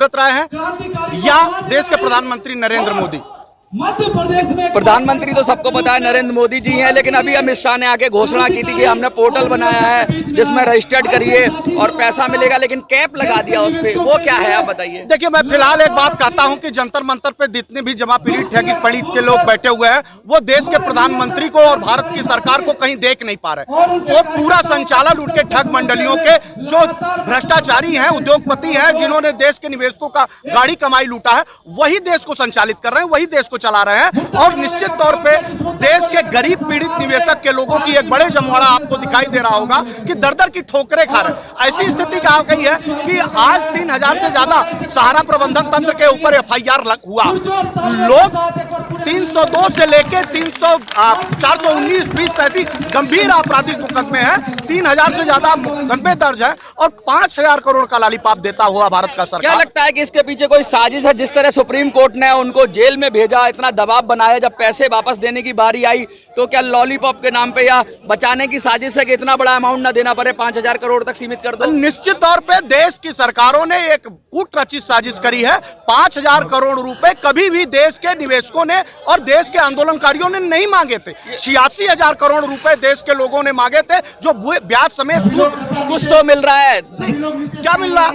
राय हैं या देश के प्रधानमंत्री नरेंद्र मोदी? मध्य प्रदेश में प्रधानमंत्री तो सबको पता है नरेंद्र मोदी जी हैं, लेकिन अभी अमित शाह ने आके घोषणा की थी कि हमने पोर्टल बनाया है जिसमें रजिस्टर्ड करिए और पैसा मिलेगा, लेकिन कैप लगा दिया उस पे, वो क्या है आप बताइए। देखिए, मैं फिलहाल एक बात कहता हूं कि जंतर मंतर पे जितने भी जमा पीड़ित ठगी पीड़ित के लोग बैठे हुए हैं वो देश के प्रधानमंत्री को और भारत की सरकार को कहीं देख नहीं पा रहे। वो पूरा संचालन उनके ठग मंडलियों के जो भ्रष्टाचारी हैं, उद्योगपति हैं, जिन्होंने देश के निवेशकों का गाड़ी कमाई लूटा है, वही देश को संचालित कर रहे हैं, वही देश को चला रहे हैं। और निश्चित तौर पे देश के गरीब पीड़ित निवेशक के लोगों की एक बड़े जमवाड़ा आपको दिखाई दे रहा होगा कि दर-दर की ठोकरें खा रहे हैं। ऐसी स्थिति आ गई है कि आज 3000 से ज्यादा सहारा प्रबंधन तंत्र के ऊपर FIR हुआ। लोग 302 से लेके 419, 20, 33 गंभीर आपराधिक मुकदमे हैं, 3000 से ज्यादा मुकदमे दर्ज है और 5000 करोड़ का लॉलीपॉप देता हुआ भारत का सरकार। क्या लगता है कि इसके पीछे कोई साजिश है? जिस तरह सुप्रीम कोर्ट ने उनको जेल में भेजा, इतना दबाव बनाया, जब पैसे वापस देने की बारी आई तो क्या लॉलीपॉप के नाम पे या बचाने की साजिश है कि इतना बड़ा अमाउंट ना देना पड़े, 5000 करोड़ तक सीमित कर दो? निश्चित तौर पे देश की सरकारों ने एक कूटरचित साजिश करी है। 5000 करोड़ रुपए कभी भी देश के निवेशकों ने और देश के आंदोलनकारियों ने नहीं मांगे थे। 86,000 करोड़ रुपए देश के लोगों ने मांगे थे, जो ब्याज समेत सूद। कुछ तो मिल रहा है, क्या मिल रहा?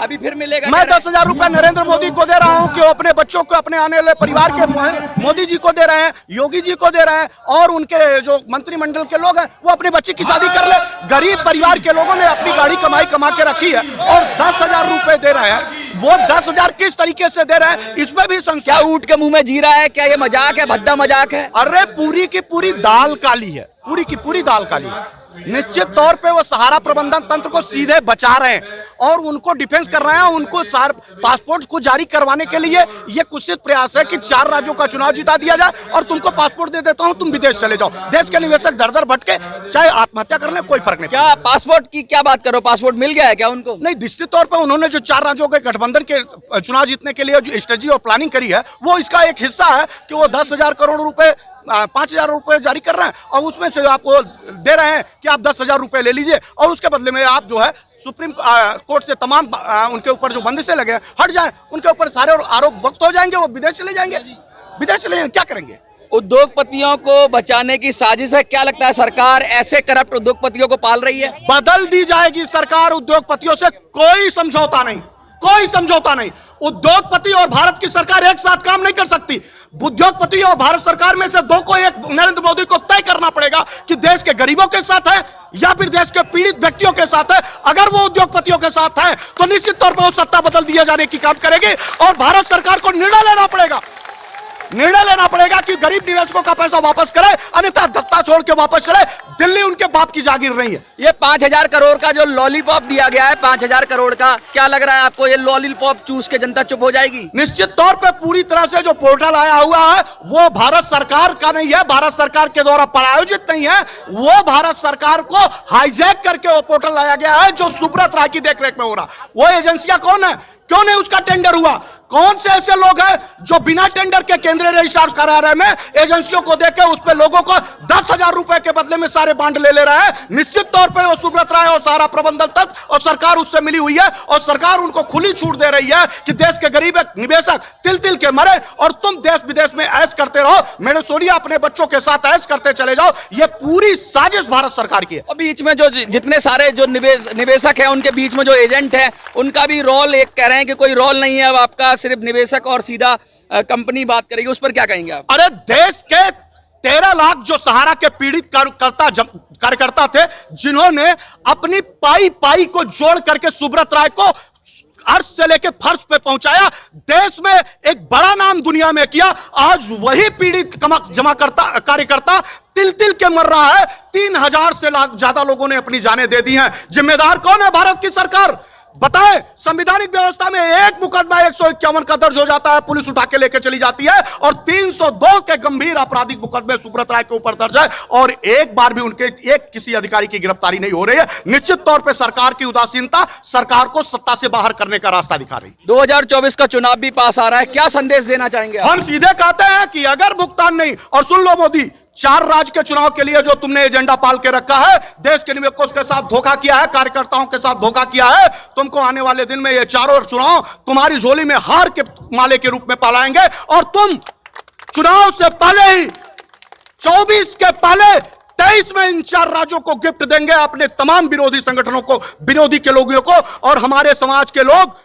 अभी फिर मिलेगा। मैं 10,000 रुपए नरेंद्र मोदी को दे रहा हूं कि वो अपने बच्चों को, अपने आने वाले परिवार के, मोदी जी को दे रहे हैं, योगी जी को दे रहे हैं, और उनके जो मंत्रिमंडल के लोग हैं वो अपने बच्चे की शादी कर ले। गरीब परिवार के लोगों ने अपनी गाड़ी कमाई कमा के रखी है और 10,000 रुपए दे रहे हैं। वो 10,000 किस तरीके से दे रहे हैं, इसमें भी क्या ऊंट के मुंह में जी रहा है? क्या ये मजाक है, भद्दा मजाक है? अरे पूरी की पूरी दाल काली है, पूरी की पूरी दाल काली है। निश्चित तौर पे वो सहारा प्रबंधन तंत्र को सीधे बचा रहे हैं और उनको डिफेंस कर रहे हैं। उनको पासपोर्ट को जारी करवाने के लिए ये कुत्सित प्रयास है कि 4 राज्यों का चुनाव जिता दिया जाए और तुमको पासपोर्ट दे देता हूं, तुम विदेश चले जाओ। देश के निवेशक दर-दर भटके, चाहे आत्महत्या कर ले, कोई फर्क नहीं। क्या पासपोर्ट की क्या बात करो, पासपोर्ट मिल गया है क्या उनको? नहीं, निश्चित तौर पर उन्होंने जो 4 राज्यों के गठबंधन के चुनाव जीतने के लिए जो स्ट्रेटजी और प्लानिंग करी है, वो इसका एक हिस्सा है कि वो 10,000 करोड़ रुपए 5,000 रुपए जारी कर रहे हैं और उसमें से आपको दे रहे हैं कि आप 10,000 रुपए ले लीजिए और उसके बदले में आप जो है सुप्रीम कोर्ट से तमाम उनके ऊपर जो बंदिशें लगे हैं हट जाएं, उनके ऊपर सारे आरोप वक्त हो जाएंगे, वो विदेश चले जाएंगे। विदेश चले जाएंगे, क्या करेंगे? उद्योगपतियों को बचाने की साजिश है। क्या लगता है सरकार ऐसे करप्ट उद्योगपतियों को पाल रही है? बदल दी जाएगी सरकार। उद्योगपतियों से कोई समझौता नहीं, कोई समझौता नहीं। उद्योगपति और भारत की सरकार एक साथ काम नहीं कर सकती। उद्योगपति और भारत सरकार में से दो को, एक नरेंद्र मोदी को तय करना पड़ेगा कि देश के गरीबों के साथ है या फिर देश के पीड़ित व्यक्तियों के साथ है। अगर वो उद्योगपतियों के साथ है तो निश्चित तौर पर वो सत्ता बदल दिया जाने की काम करेगी और भारत सरकार को निर्णय लेना पड़ेगा कि गरीब निवेशकों का पैसा वापस करे, अन्यथा दस्ता छोड़ के वापस चले। दिल्ली उनके बाप की जागीर नहीं है। ये 5000 करोड़ का जो लॉलीपॉप दिया गया है, 5000 करोड़ का, क्या लग रहा है आपको ये लॉलीपॉप चूस के जनता चुप हो जाएगी? निश्चित तौर पे पूरी तरह से जो पोर्टल आया हुआ है वो भारत सरकार का नहीं है, भारत सरकार के द्वारा प्रायोजित नहीं है। वो भारत सरकार को हाईजैक करके वो पोर्टल लाया गया है जो सुब्रत राय की देखरेख में हो रहा। वो एजेंसियां कौन है, क्यों नहीं उसका टेंडर हुआ? कौन से ऐसे लोग हैं जो बिना टेंडर के केंद्रीय रजिस्ट्रार कार्यालय में एजेंसियों को देके उस पे लोगों को 10,000 रुपए के बदले में सारे बांड ले रहे हैं? निश्चित तौर पे वो सुब्रत राय और सहारा प्रबंधन तंत्र और सरकार उससे मिली हुई है और सरकार उनको खुली छूट दे रही है कि देश के गरीब निवेशक तिल तिल के मरे और तुम देश विदेश में ऐश करते रहो। मेरे सोनिया अपने बच्चों के साथ ऐश करते चले जाओ। ये पूरी साजिश भारत सरकार की है। और बीच में जो जितने सारे जो निवेशक है, उनके बीच में जो एजेंट है, उनका भी रोल, एक कह रहे हैं कि कोई रोल नहीं है अब आपका, सिर्फ निवेशक और सीधा कंपनी बात करेगी, उस पर क्या कहेंगे आप? अरे देश के 13 लाख जो सहारा के पीड़ित कार्यकर्ता थे, जिन्होंने अपनी पाई को जोड़ करके सुब्रत राय को अर्श से लेके फर्श पे पहुंचाया, देश में एक बड़ा नाम दुनिया में किया, आज वही पीड़ित कार्यकर्ता तिल तिल के मर रहा है। 3,000 से ज्यादा लोगों ने अपनी जानें दे दी हैं। जिम्मेदार कौन है? भारत की सरकार। बताएं, संवैधानिक व्यवस्था में एक मुकदमा 151 का दर्ज हो जाता है, पुलिस उठा के लेके चली जाती है और 302 के गंभीर आपराधिक मुकदमे सुब्रत राय के ऊपर दर्ज है और एक बार भी उनके किसी अधिकारी की गिरफ्तारी नहीं हो रही है। निश्चित तौर पे सरकार की उदासीनता सरकार को सत्ता से बाहर करने का रास्ता दिखा रही है। 2024 का चुनाव भी पास आ रहा है, क्या संदेश देना चाहेंगे? हम सीधे कहते हैं कि अगर भुगतान नहीं, और सुन लो मोदी, 4 राज्य के चुनाव के लिए जो तुमने एजेंडा पाल के रखा है, देश के निवेशकों के साथ धोखा किया है, कार्यकर्ताओं के साथ धोखा किया है, तुमको आने वाले दिन में ये चारों चुनाव तुम्हारी झोली में हार के माले के रूप में पालाएंगे और तुम चुनाव से पहले ही 24 के पहले 23 में इन 4 राज्यों को गिफ्ट देंगे अपने तमाम विरोधी संगठनों को, विरोधी के लोगों को, और हमारे समाज के लोग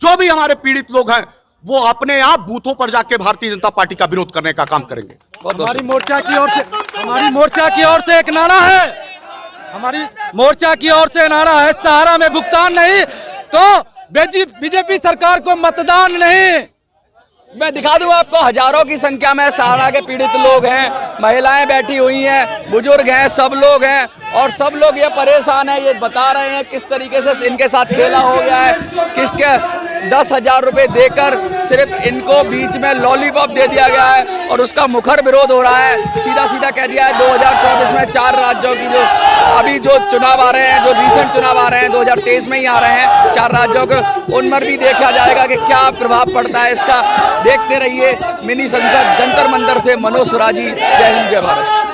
जो भी हमारे पीड़ित लोग हैं वो अपने आप बूथों पर जाके भारतीय जनता पार्टी का विरोध करने का काम करेंगे। हमारी मोर्चा की ओर से एक नारा है, हमारी मोर्चा की ओर से नारा है, सहारा में भुगतान नहीं तो बीजेपी सरकार को मतदान नहीं। मैं दिखा दूं आपको, हजारों की संख्या में सहारा के पीड़ित लोग हैं, महिलाएं बैठी हुई हैं, बुजुर्ग हैं, सब लोग हैं और सब लोग ये परेशान है, ये बता रहे हैं किस तरीके से इनके साथ खेला हो गया है, किसके 10,000 रुपए देकर सिर्फ इनको बीच में लॉलीपॉप दे दिया गया है और उसका मुखर विरोध हो रहा है। सीधा सीधा कह दिया है 2024 में 4 राज्यों की जो अभी जो चुनाव आ रहे हैं, जो रिसेंट चुनाव आ रहे हैं 2023 में ही आ रहे हैं 4 राज्यों के, उन पर भी देखा जाएगा कि क्या प्रभाव पड़ता है इसका। देखते रहिए मिनी संसद जंतर मंतर से मनोज सुराजी। जय हिंद, जय भारत।